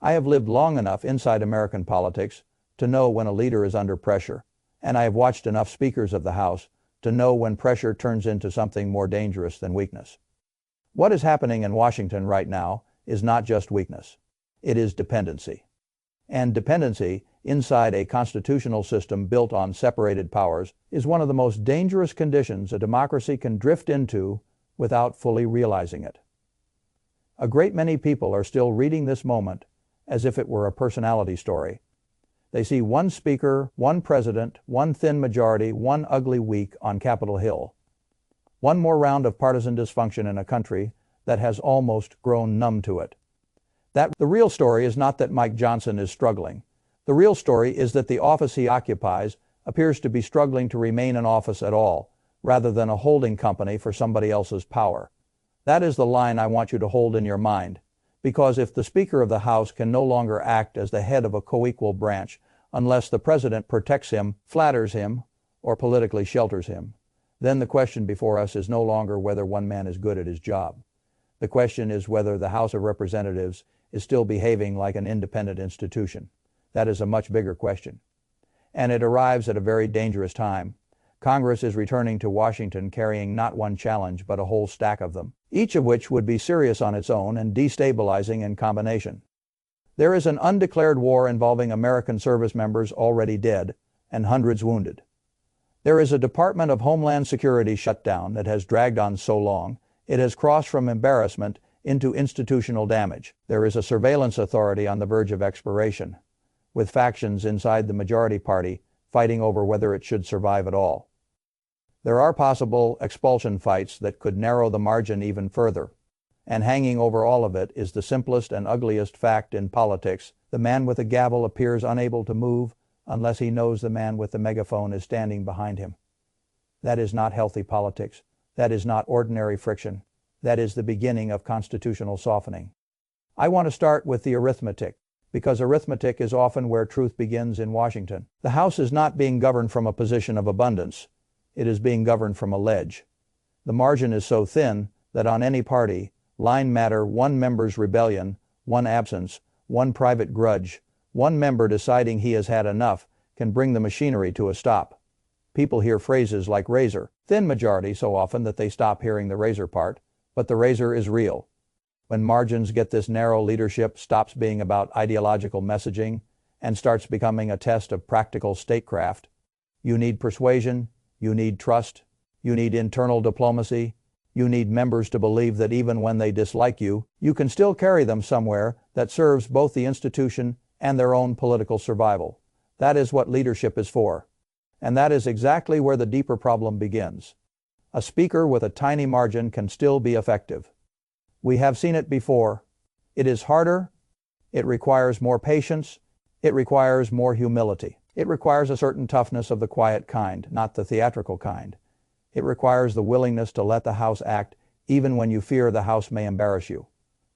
I have lived long enough inside American politics to know when a leader is under pressure, and I have watched enough speakers of the House to know when pressure turns into something more dangerous than weakness. What is happening in Washington right now is not just weakness. It is dependency. And dependency inside a constitutional system built on separated powers is one of the most dangerous conditions a democracy can drift into without fully realizing it. A great many people are still reading this moment as if it were a personality story. They see one speaker, one president, one thin majority, one ugly week on Capitol Hill. One more round of partisan dysfunction in a country that has almost grown numb to it. The real story is not that Mike Johnson is struggling. The real story is that the office he occupies appears to be struggling to remain in office at all, rather than a holding company for somebody else's power. That is the line I want you to hold in your mind, because if the Speaker of the House can no longer act as the head of a co-equal branch unless the President protects him, flatters him, or politically shelters him, then the question before us is no longer whether one man is good at his job. The question is whether the House of Representatives is still behaving like an independent institution. That is a much bigger question. And it arrives at a very dangerous time. Congress is returning to Washington carrying not one challenge but a whole stack of them, each of which would be serious on its own and destabilizing in combination. There is an undeclared war involving American service members already dead and hundreds wounded. There is a Department of Homeland Security shutdown that has dragged on so long it has crossed from embarrassment into institutional damage. There is a surveillance authority on the verge of expiration, with factions inside the majority party fighting over whether it should survive at all. There are possible expulsion fights that could narrow the margin even further. And hanging over all of it is the simplest and ugliest fact in politics: the man with the gavel appears unable to move unless he knows the man with the megaphone is standing behind him. That is not healthy politics. That is not ordinary friction. That is the beginning of constitutional softening. I want to start with the arithmetic, because arithmetic is often where truth begins in Washington. The House is not being governed from a position of abundance. It is being governed from a ledge. The margin is so thin that on any party line matter one member's rebellion, one absence, one private grudge, one member deciding he has had enough can bring the machinery to a stop. People hear phrases like razor, thin majority so often that they stop hearing the razor part, but the razor is real. When margins get this narrow, leadership stops being about ideological messaging and starts becoming a test of practical statecraft. You need persuasion, you need trust, you need internal diplomacy, you need members to believe that even when they dislike you, you can still carry them somewhere that serves both the institution and their own political survival. That is what leadership is for. And that is exactly where the deeper problem begins. A speaker with a tiny margin can still be effective. We have seen it before. It is harder. It requires more patience. It requires more humility. It requires a certain toughness of the quiet kind, not the theatrical kind. It requires the willingness to let the House act even when you fear the House may embarrass you.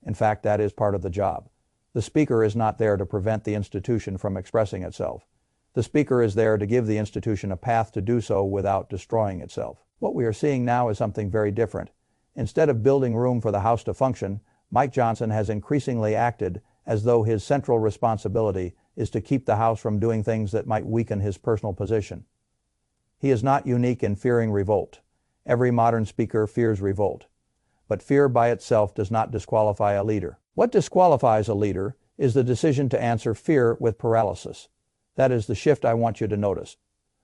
In fact, that is part of the job. The Speaker is not there to prevent the institution from expressing itself. The Speaker is there to give the institution a path to do so without destroying itself. What we are seeing now is something very different. Instead of building room for the House to function, Mike Johnson has increasingly acted as though his central responsibility is to keep the House from doing things that might weaken his personal position. He is not unique in fearing revolt. Every modern speaker fears revolt. But fear by itself does not disqualify a leader. What disqualifies a leader is the decision to answer fear with paralysis. That is the shift I want you to notice.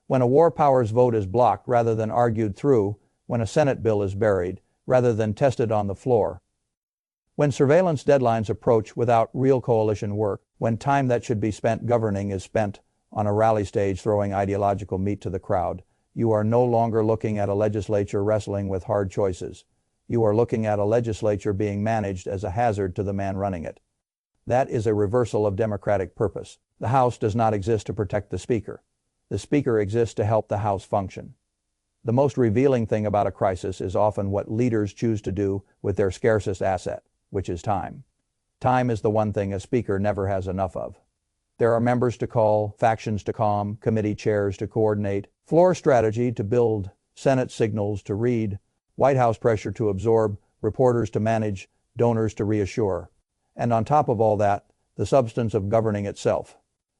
When a war powers vote is blocked rather than argued through, when a Senate bill is buried rather than tested on the floor, when surveillance deadlines approach without real coalition work, when time that should be spent governing is spent on a rally stage throwing ideological meat to the crowd, you are no longer looking at a legislature wrestling with hard choices. You are looking at a legislature being managed as a hazard to the man running it. That is a reversal of democratic purpose. The House does not exist to protect the Speaker. The Speaker exists to help the House function. The most revealing thing about a crisis is often what leaders choose to do with their scarcest asset, which is time. Time is the one thing a Speaker never has enough of. There are members to call, factions to calm, committee chairs to coordinate, floor strategy to build, Senate signals to read, White House pressure to absorb, reporters to manage, donors to reassure. And on top of all that, the substance of governing itself.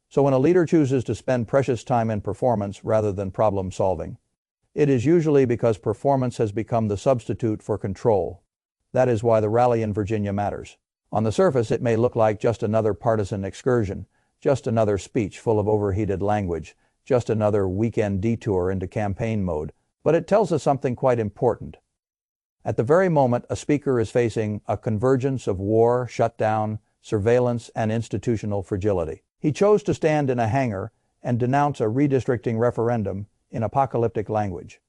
So when a leader chooses to spend precious time in performance rather than problem solving, it is usually because performance has become the substitute for control. That is why the rally in Virginia matters. On the surface, it may look like just another partisan excursion, just another speech full of overheated language, just another weekend detour into campaign mode, but it tells us something quite important. At the very moment, a speaker is facing a convergence of war, shutdown, surveillance, and institutional fragility. He chose to stand in a hangar and denounce a redistricting referendum in apocalyptic language.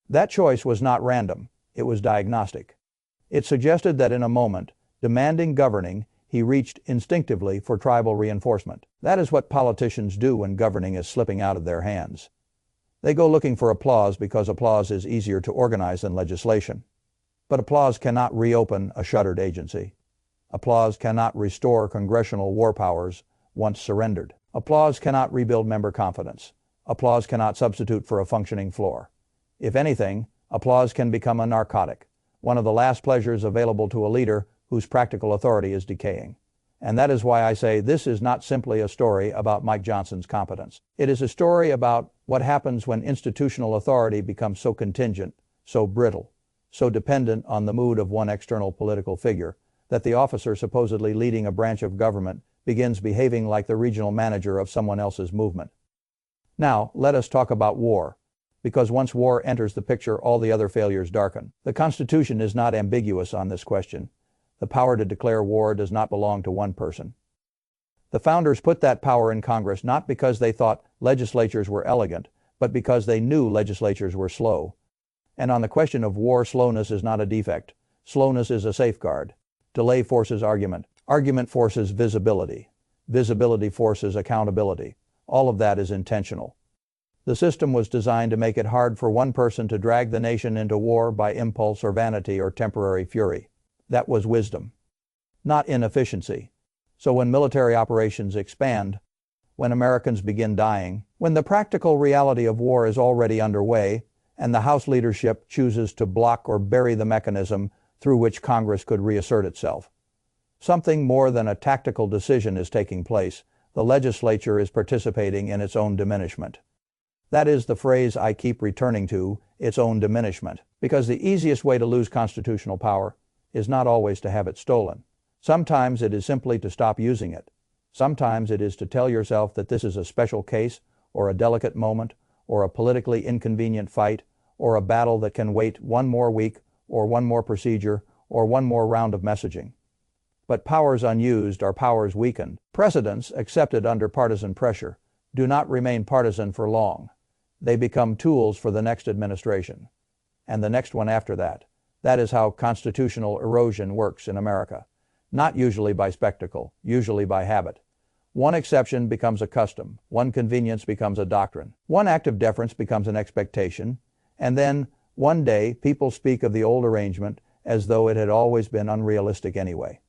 That choice was not random, it was diagnostic. It suggested that in a moment, demanding governing, he reached instinctively for tribal reinforcement. That is what politicians do when governing is slipping out of their hands. They go looking for applause because applause is easier to organize than legislation. But applause cannot reopen a shuttered agency. Applause cannot restore congressional war powers once surrendered. Applause cannot rebuild member confidence. Applause cannot substitute for a functioning floor. If anything, applause can become a narcotic, one of the last pleasures available to a leader whose practical authority is decaying. And that is why I say this is not simply a story about Mike Johnson's competence. It is a story about what happens when institutional authority becomes so contingent, so brittle, so dependent on the mood of one external political figure, that the officer supposedly leading a branch of government begins behaving like the regional manager of someone else's movement. Now, let us talk about war, because once war enters the picture, all the other failures darken. The Constitution is not ambiguous on this question. The power to declare war does not belong to one person. The founders put that power in Congress not because they thought legislatures were elegant, but because they knew legislatures were slow. And on the question of war, slowness is not a defect. Slowness is a safeguard. Delay forces argument. Argument forces visibility. Visibility forces accountability. All of that is intentional. The system was designed to make it hard for one person to drag the nation into war by impulse or vanity or temporary fury. That was wisdom, not inefficiency. So when military operations expand, when Americans begin dying, when the practical reality of war is already underway, and the House leadership chooses to block or bury the mechanism through which Congress could reassert itself, something more than a tactical decision is taking place. The legislature is participating in its own diminishment. That is the phrase I keep returning to, its own diminishment, because the easiest way to lose constitutional power is not always to have it stolen. Sometimes it is simply to stop using it. Sometimes it is to tell yourself that this is a special case, or a delicate moment, or a politically inconvenient fight, or a battle that can wait one more week, or one more procedure, or one more round of messaging. But powers unused are powers weakened. Precedents accepted under partisan pressure do not remain partisan for long. They become tools for the next administration, and the next one after that. That is how constitutional erosion works in America. Not usually by spectacle, usually by habit. One exception becomes a custom. One convenience becomes a doctrine. One act of deference becomes an expectation. And then, one day, people speak of the old arrangement as though it had always been unrealistic anyway.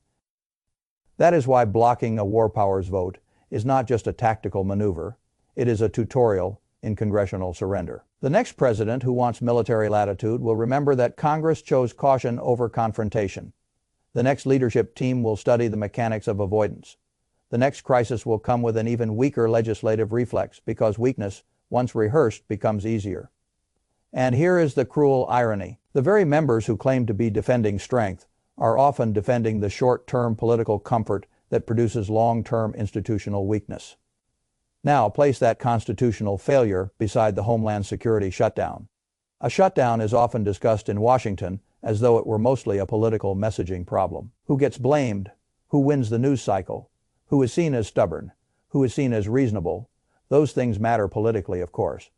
That is why blocking a war powers vote is not just a tactical maneuver. It is a tutorial in congressional surrender. The next president who wants military latitude will remember that Congress chose caution over confrontation. The next leadership team will study the mechanics of avoidance. The next crisis will come with an even weaker legislative reflex because weakness, once rehearsed, becomes easier. And here is the cruel irony. The very members who claim to be defending strength are often defending the short-term political comfort that produces long-term institutional weakness. Now place that constitutional failure beside the Homeland Security shutdown. A shutdown is often discussed in Washington as though it were mostly a political messaging problem. Who gets blamed? Who wins the news cycle? Who is seen as stubborn? Who is seen as reasonable? Those things matter politically, of course.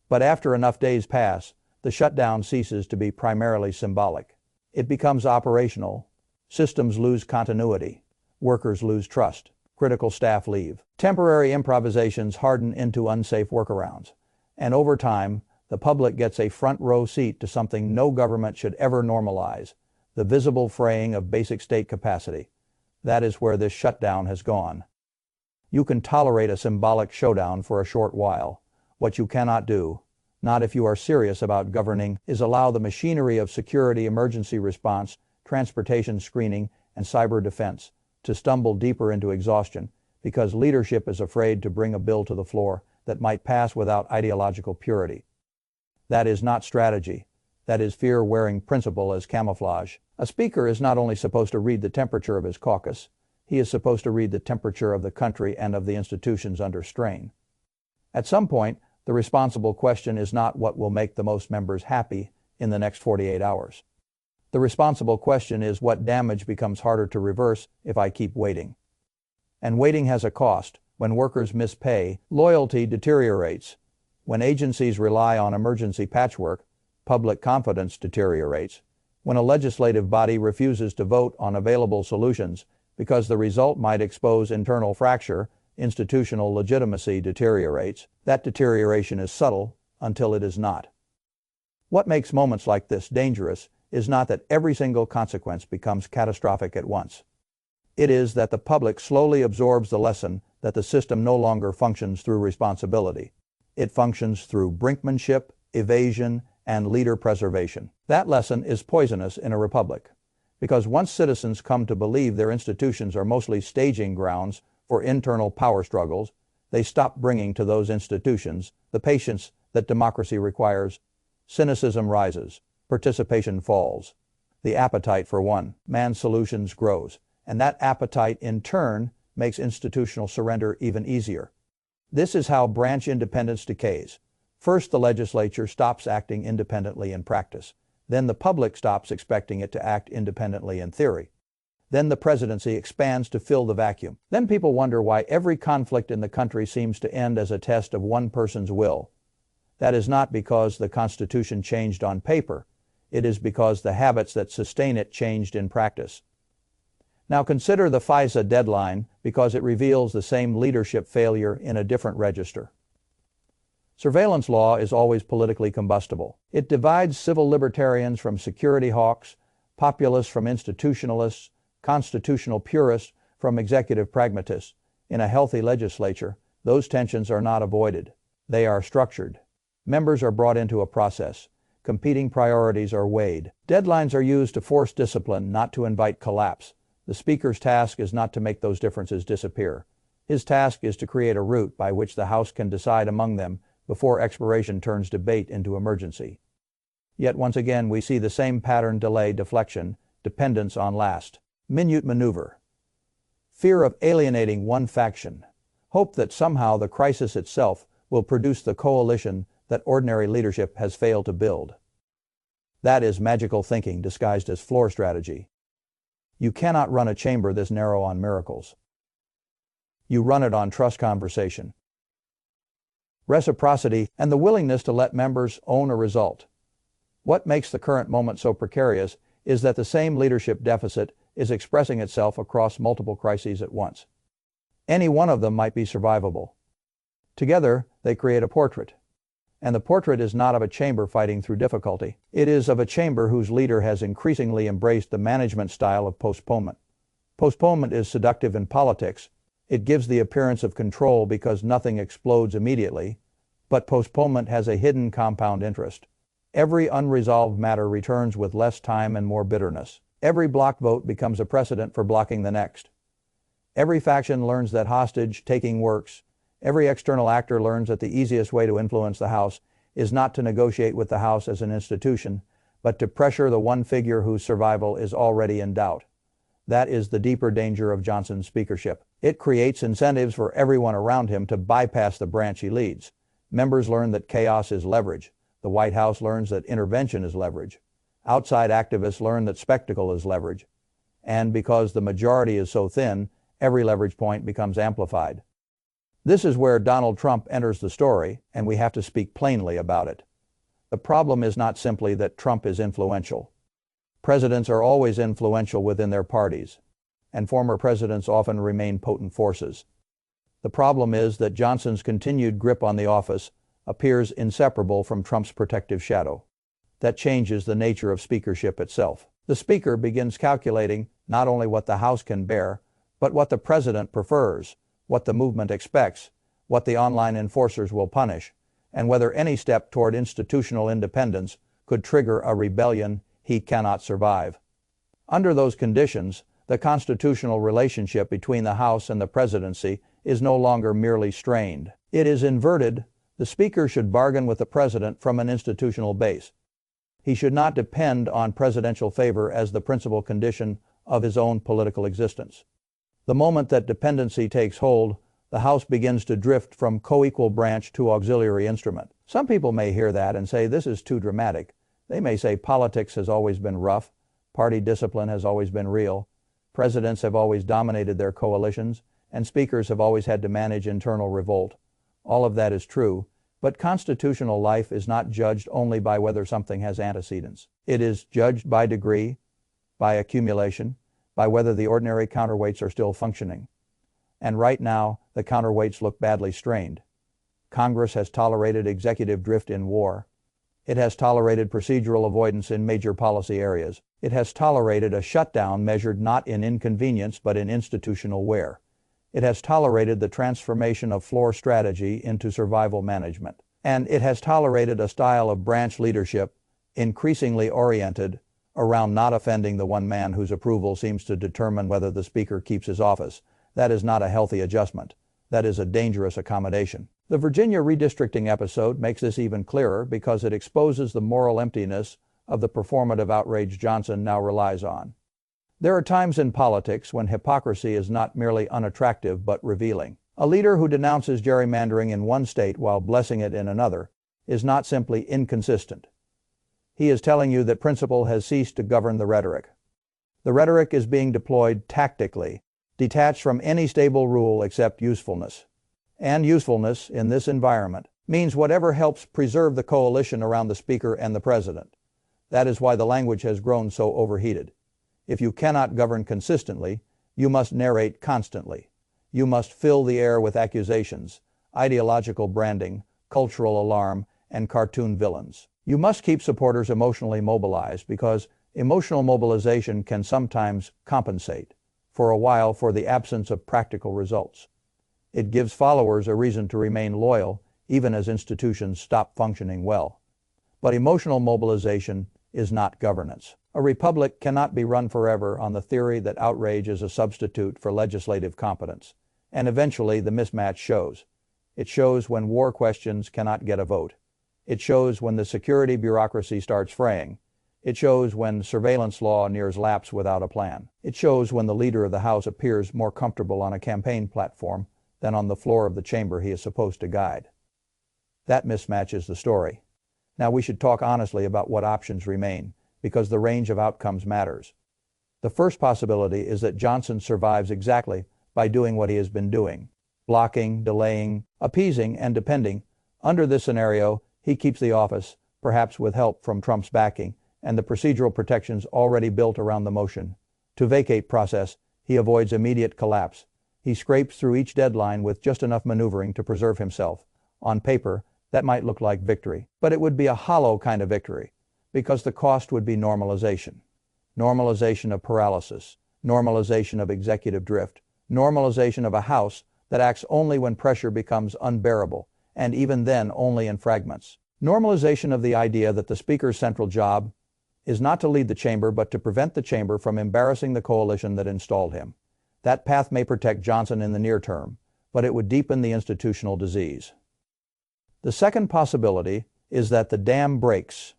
But after enough days pass, the shutdown ceases to be primarily symbolic. It becomes operational. Systems lose continuity. Workers lose trust. Critical staff leave. Temporary improvisations harden into unsafe workarounds. And over time, the public gets a front row seat to something no government should ever normalize, the visible fraying of basic state capacity. That is where this shutdown has gone. You can tolerate a symbolic showdown for a short while. What you cannot do, not if you are serious about governing, is allow the machinery of security, emergency response, transportation screening, and cyber defense to stumble deeper into exhaustion because leadership is afraid to bring a bill to the floor that might pass without ideological purity. That is not strategy. That is fear wearing principle as camouflage. A speaker is not only supposed to read the temperature of his caucus, he is supposed to read the temperature of the country and of the institutions under strain. At some point, the responsible question is not what will make the most members happy in the next 48 hours. The responsible question is what damage becomes harder to reverse if I keep waiting. And waiting has a cost. When workers miss pay, loyalty deteriorates. When agencies rely on emergency patchwork, public confidence deteriorates. When a legislative body refuses to vote on available solutions because the result might expose internal fracture, institutional legitimacy deteriorates. That deterioration is subtle until it is not. What makes moments like this dangerous is not that every single consequence becomes catastrophic at once. It is that the public slowly absorbs the lesson that the system no longer functions through responsibility. It functions through brinkmanship, evasion, and leader preservation. That lesson is poisonous in a republic, because once citizens come to believe their institutions are mostly staging grounds for internal power struggles, they stop bringing to those institutions the patience that democracy requires. Cynicism rises, participation falls, the appetite for one-man solutions grows, and that appetite in turn makes institutional surrender even easier. This is how branch independence decays. First, the legislature stops acting independently in practice. Then the public stops expecting it to act independently in theory. Then the presidency expands to fill the vacuum. Then people wonder why every conflict in the country seems to end as a test of one person's will. That is not because the Constitution changed on paper. It is because the habits that sustain it changed in practice. Now consider the FISA deadline because it reveals the same leadership failure in a different register. Surveillance law is always politically combustible. It divides civil libertarians from security hawks, populists from institutionalists, constitutional purists from executive pragmatists. In a healthy legislature, those tensions are not avoided. They are structured. Members are brought into a process. Competing priorities are weighed. Deadlines are used to force discipline, not to invite collapse. The Speaker's task is not to make those differences disappear. His task is to create a route by which the House can decide among them before expiration turns debate into emergency. Yet once again we see the same pattern: delay, deflection, dependence on last-minute maneuver. Fear of alienating one faction. Hope that somehow the crisis itself will produce the coalition that ordinary leadership has failed to build. That is magical thinking disguised as floor strategy. You cannot run a chamber this narrow on miracles. You run it on trust, conversation, reciprocity, and the willingness to let members own a result. What makes the current moment so precarious is that the same leadership deficit is expressing itself across multiple crises at once. Any one of them might be survivable. Together, they create a portrait. And the portrait is not of a chamber fighting through difficulty. It is of a chamber whose leader has increasingly embraced the management style of postponement. Postponement is seductive in politics. It gives the appearance of control because nothing explodes immediately, but postponement has a hidden compound interest. Every unresolved matter returns with less time and more bitterness. Every block vote becomes a precedent for blocking the next. Every faction learns that hostage-taking works. Every external actor learns that the easiest way to influence the House is not to negotiate with the House as an institution, but to pressure the one figure whose survival is already in doubt. That is the deeper danger of Johnson's speakership. It creates incentives for everyone around him to bypass the branch he leads. Members learn that chaos is leverage. The White House learns that intervention is leverage. Outside activists learn that spectacle is leverage. And because the majority is so thin, every leverage point becomes amplified. This is where Donald Trump enters the story, and we have to speak plainly about it. The problem is not simply that Trump is influential. Presidents are always influential within their parties, and former presidents often remain potent forces. The problem is that Johnson's continued grip on the office appears inseparable from Trump's protective shadow. That changes the nature of speakership itself. The speaker begins calculating not only what the House can bear, but what the president prefers, what the movement expects, what the online enforcers will punish, and whether any step toward institutional independence could trigger a rebellion he cannot survive. Under those conditions, The constitutional relationship between the House and the presidency is no longer merely strained. It is inverted. The Speaker should bargain with the President from an institutional base. He should not depend on presidential favor as the principal condition of his own political existence. The moment that dependency takes hold, the House begins to drift from co-equal branch to auxiliary instrument. Some people may hear that and say this is too dramatic. They may say politics has always been rough, party discipline has always been real, presidents have always dominated their coalitions, and speakers have always had to manage internal revolt. All of that is true, but constitutional life is not judged only by whether something has antecedents. It is judged by degree, by accumulation, by whether the ordinary counterweights are still functioning. And right now, the counterweights look badly strained. Congress has tolerated executive drift in war. It has tolerated procedural avoidance in major policy areas. It has tolerated a shutdown measured not in inconvenience but in institutional wear. It has tolerated the transformation of floor strategy into survival management. And it has tolerated a style of branch leadership increasingly oriented around not offending the one man whose approval seems to determine whether the Speaker keeps his office. That is not a healthy adjustment. That is a dangerous accommodation. The Virginia redistricting episode makes this even clearer because it exposes the moral emptiness of the performative outrage Johnson now relies on. There are times in politics when hypocrisy is not merely unattractive but revealing. A leader who denounces gerrymandering in one state while blessing it in another is not simply inconsistent. He is telling you that principle has ceased to govern the rhetoric. The rhetoric is being deployed tactically, detached from any stable rule except usefulness. And usefulness, in this environment, means whatever helps preserve the coalition around the Speaker and the President. That is why the language has grown so overheated. If you cannot govern consistently, you must narrate constantly. You must fill the air with accusations, ideological branding, cultural alarm, and cartoon villains. You must keep supporters emotionally mobilized because emotional mobilization can sometimes compensate, for a while, for the absence of practical results. It gives followers a reason to remain loyal, even as institutions stop functioning well. But emotional mobilization is not governance. A republic cannot be run forever on the theory that outrage is a substitute for legislative competence. And eventually the mismatch shows. It shows when war questions cannot get a vote. It shows when the security bureaucracy starts fraying. It shows when surveillance law nears lapse without a plan. It shows when the leader of the House appears more comfortable on a campaign platform than on the floor of the chamber he is supposed to guide. That mismatch is the story. Now we should talk honestly about what options remain, because the range of outcomes matters. The first possibility is that Johnson survives exactly by doing what he has been doing, blocking, delaying, appeasing, and depending. Under this scenario, he keeps the office, perhaps with help from Trump's backing, and the procedural protections already built around the motion to vacate process. He avoids immediate collapse. He scrapes through each deadline with just enough maneuvering to preserve himself. On paper, that might look like victory, but it would be a hollow kind of victory, because the cost would be normalization. Normalization of paralysis, normalization of executive drift, normalization of a House that acts only when pressure becomes unbearable, and even then only in fragments. Normalization of the idea that the Speaker's central job is not to lead the chamber but to prevent the chamber from embarrassing the coalition that installed him. That path may protect Johnson in the near term, but it would deepen the institutional disease. The second possibility is that the dam breaks.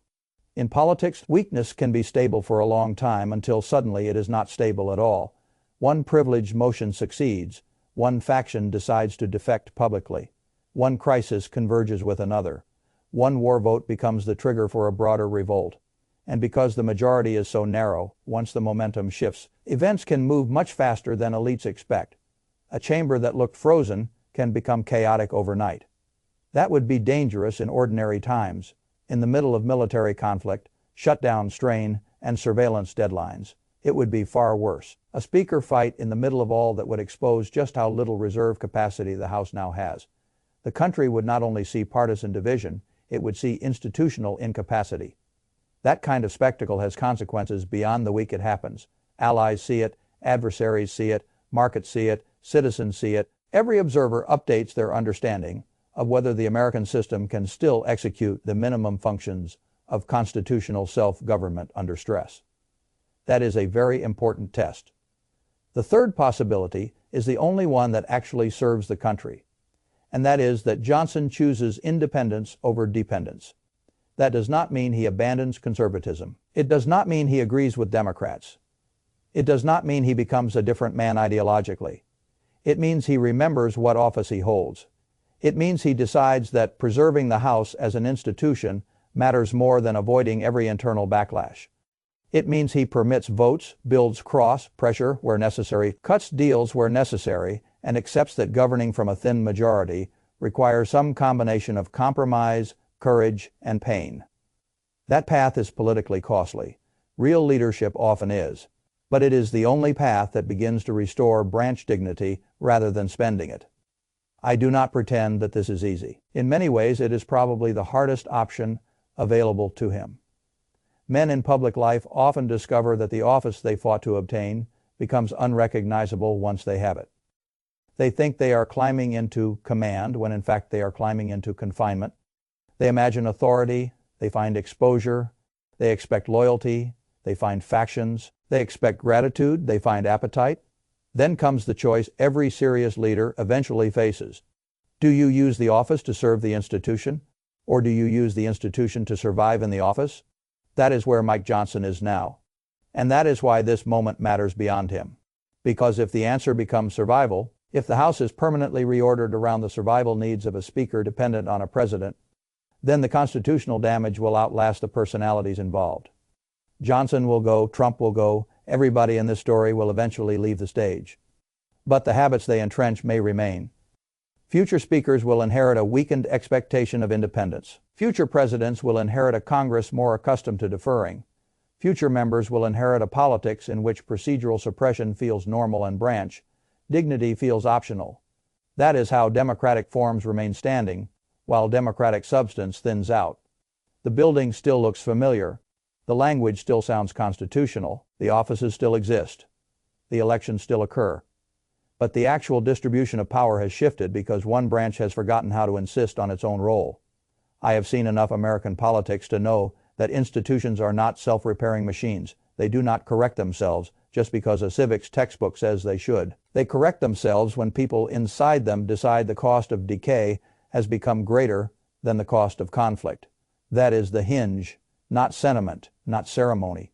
In politics, weakness can be stable for a long time until suddenly it is not stable at all. One privileged motion succeeds. One faction decides to defect publicly. One crisis converges with another. One war vote becomes the trigger for a broader revolt. And because the majority is so narrow, once the momentum shifts, events can move much faster than elites expect. A chamber that looked frozen can become chaotic overnight. That would be dangerous in ordinary times, in the middle of military conflict, shutdown strain, and surveillance deadlines. It would be far worse. A speaker fight in the middle of all that would expose just how little reserve capacity the House now has. The country would not only see partisan division, it would see institutional incapacity. That kind of spectacle has consequences beyond the week it happens. Allies see it, adversaries see it, markets see it, citizens see it. Every observer updates their understanding of whether the American system can still execute the minimum functions of constitutional self-government under stress. That is a very important test. The third possibility is the only one that actually serves the country, and that is that Johnson chooses independence over dependence. That does not mean he abandons conservatism. It does not mean he agrees with Democrats. It does not mean he becomes a different man ideologically. It means he remembers what office he holds. It means he decides that preserving the House as an institution matters more than avoiding every internal backlash. It means he permits votes, builds cross-pressure where necessary, cuts deals where necessary, and accepts that governing from a thin majority requires some combination of compromise, courage, and pain. That path is politically costly. Real leadership often is. But it is the only path that begins to restore branch dignity rather than spending it. I do not pretend that this is easy. In many ways, it is probably the hardest option available to him. Men in public life often discover that the office they fought to obtain becomes unrecognizable once they have it. They think they are climbing into command when in fact they are climbing into confinement. They imagine authority, they find exposure, they expect loyalty, they find factions, they expect gratitude, they find appetite. Then comes the choice every serious leader eventually faces. Do you use the office to serve the institution, or do you use the institution to survive in the office? That is where Mike Johnson is now. And that is why this moment matters beyond him. Because if the answer becomes survival, if the House is permanently reordered around the survival needs of a speaker dependent on a president, then the constitutional damage will outlast the personalities involved. Johnson will go, Trump will go, everybody in this story will eventually leave the stage. But the habits they entrench may remain. Future speakers will inherit a weakened expectation of independence. Future presidents will inherit a Congress more accustomed to deferring. Future members will inherit a politics in which procedural suppression feels normal and branch dignity feels optional. That is how democratic forms remain standing, while democratic substance thins out. The building still looks familiar. The language still sounds constitutional. The offices still exist. The elections still occur. But the actual distribution of power has shifted because one branch has forgotten how to insist on its own role. I have seen enough American politics to know that institutions are not self-repairing machines. They do not correct themselves just because a civics textbook says they should. They correct themselves when people inside them decide the cost of decay has become greater than the cost of conflict. That is the hinge, not sentiment, not ceremony.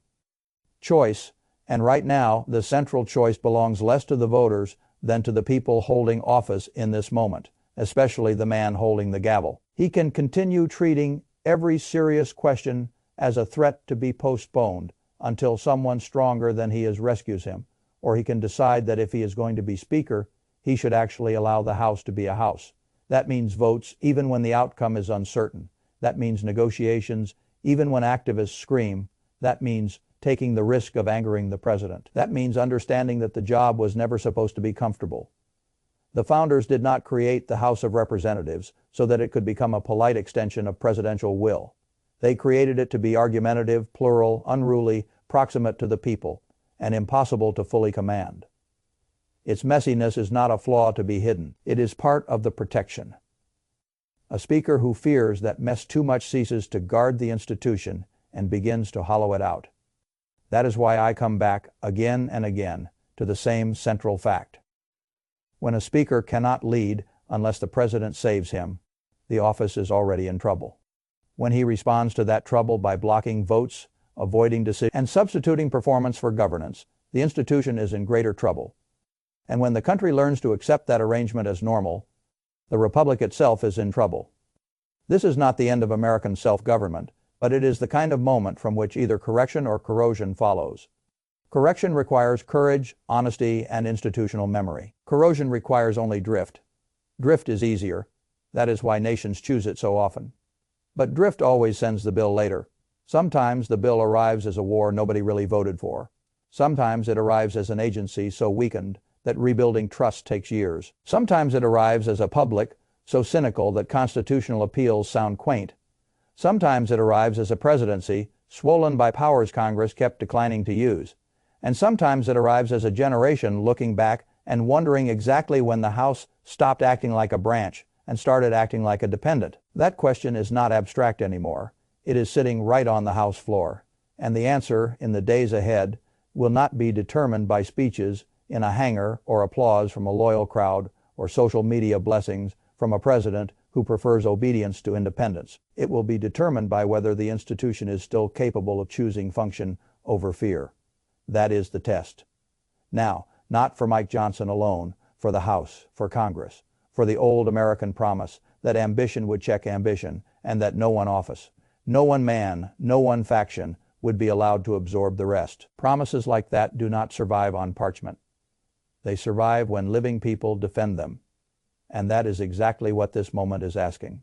Choice, and right now the central choice belongs less to the voters than to the people holding office in this moment, especially the man holding the gavel. He can continue treating every serious question as a threat to be postponed until someone stronger than he is rescues him, or he can decide that if he is going to be speaker, he should actually allow the House to be a House. That means votes even when the outcome is uncertain. That means negotiations even when activists scream. That means taking the risk of angering the president. That means understanding that the job was never supposed to be comfortable. The founders did not create the House of Representatives so that it could become a polite extension of presidential will. They created it to be argumentative, plural, unruly, proximate to the people, and impossible to fully command. Its messiness is not a flaw to be hidden. It is part of the protection. A speaker who fears that mess too much ceases to guard the institution and begins to hollow it out. That is why I come back again and again to the same central fact. When a speaker cannot lead unless the president saves him, the office is already in trouble. When he responds to that trouble by blocking votes, avoiding decisions, and substituting performance for governance, the institution is in greater trouble. And when the country learns to accept that arrangement as normal, the republic itself is in trouble. This is not the end of American self-government, but it is the kind of moment from which either correction or corrosion follows. Correction requires courage, honesty, and institutional memory. Corrosion requires only drift. Drift is easier. That is why nations choose it so often. But drift always sends the bill later. Sometimes the bill arrives as a war nobody really voted for. Sometimes it arrives as an agency so weakened that rebuilding trust takes years. Sometimes it arrives as a public so cynical that constitutional appeals sound quaint. Sometimes it arrives as a presidency swollen by powers Congress kept declining to use. And sometimes it arrives as a generation looking back and wondering exactly when the House stopped acting like a branch and started acting like a dependent. That question is not abstract anymore. It is sitting right on the House floor. And the answer, in the days ahead, will not be determined by speeches in a hangar or applause from a loyal crowd or social media blessings from a president who prefers obedience to independence. It will be determined by whether the institution is still capable of choosing function over fear. That is the test. Now, not for Mike Johnson alone, for the House, for Congress, for the old American promise that ambition would check ambition and that no one office, no one man, no one faction would be allowed to absorb the rest. Promises like that do not survive on parchment. They survive when living people defend them. And that is exactly what this moment is asking.